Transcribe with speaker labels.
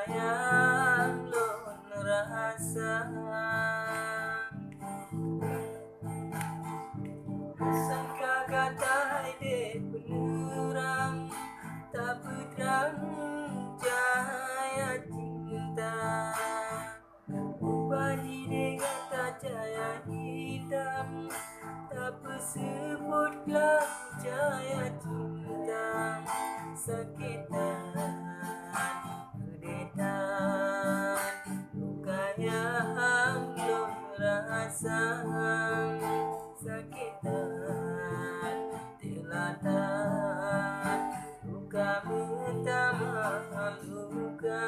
Speaker 1: yang lon rasa. Sangka katai de penerang, tak pedang cahaya cinta. Upani dengan cahaya hitam, tak bersebutlah cahaya cinta. Sakitan, kedetan, luka yang belum rasa. Sakitan, telatan, luka pertama luka.